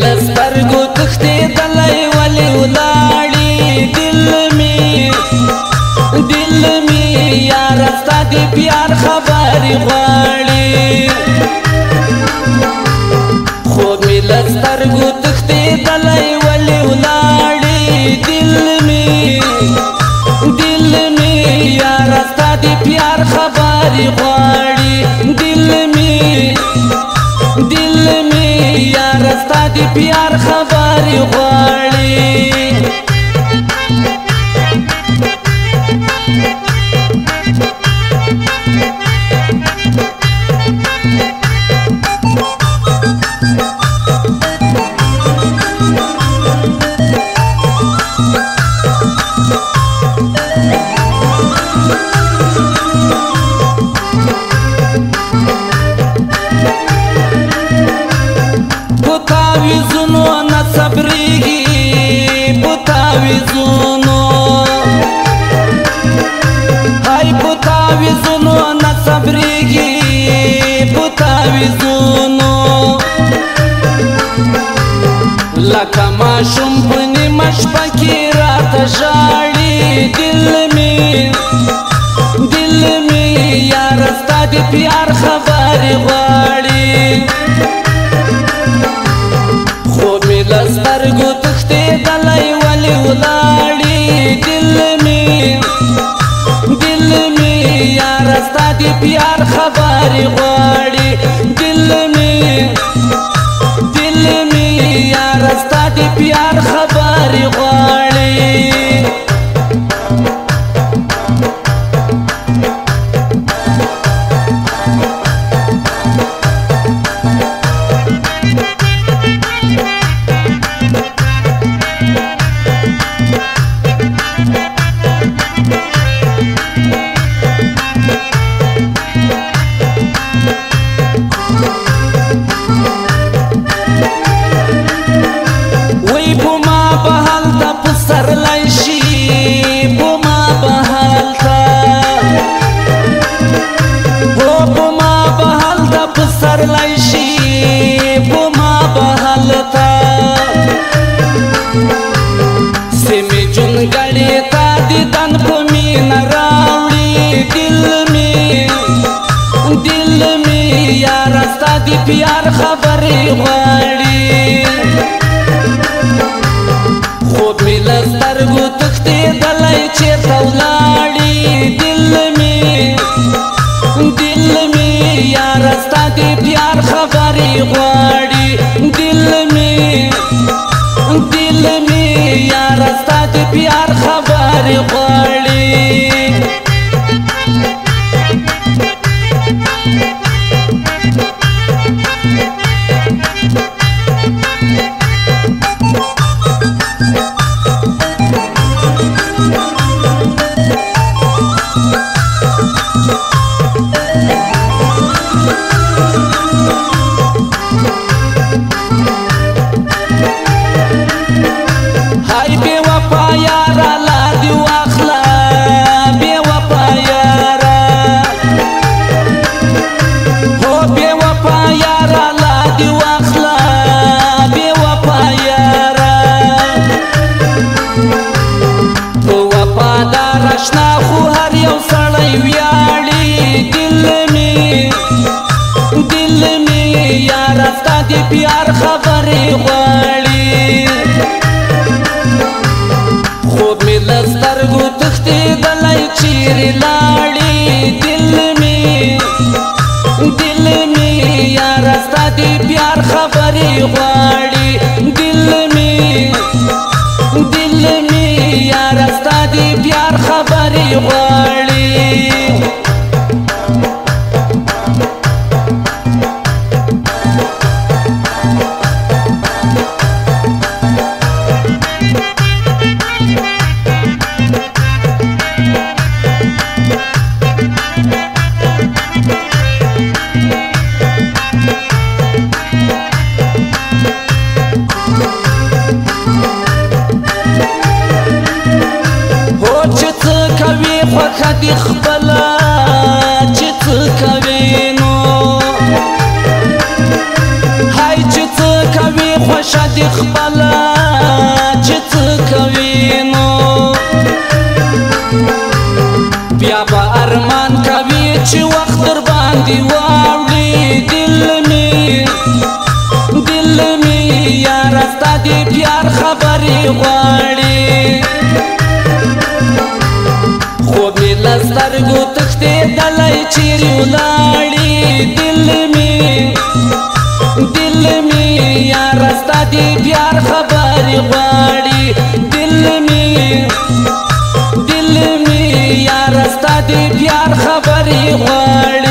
لسترګو تښتېدلی ولې ولاړې دل مې یاره ستا د پیار خبرې غواړي خوب مې لسترګو تښتېدلی ولې ولاړې دل مې یاره ستا د پیار خبرې غواړي دل مې یاره ستا د پیار خبرې غواړي تعویذونو نه صبرېږي په تعویذونو هاي په تعویذونو نه صبرېږي په تعویذونو لکه ماشوم په نیمه شپه کې راته ژاړي دل مې یاره ستا د پیار خبرې غواړي خوب مې لسترګو تښتېدلی ولې ولاړې دل مې یاره ستا د پیار خبرې غواړي دل مې یاره ستا د پیار خبرې غواړي پیار خبرې غواړي خوب مې لسترګو تښتېدلی چېرته ولاړې دل مې یاره ستا د پیار خبرې غواړي دل مې یاره ستا د پیار خبرې غواړي پیار خبرې غواړي خوب مې لسترګو تښتېدلی چیرې لاړې دل مې یاره ستا د پیار خبرې غواړي دل مې یاره ستا د پیار خبرې غواړي خوښه دې خپله چې څه کوې نو هاي چې څه کوې خوښه دی خپلا چې څه کوي نو بیا به ارمان کوي چې وخت در باندې واوړي دل می یاره ستا د پیار خبرې غواړي خوب مې له سترګو تښتېدلی چیرې ولاړې دل می یاره ستا د پیار خبرې غواړي دل می یاره ستا د پیار خبرې غواړي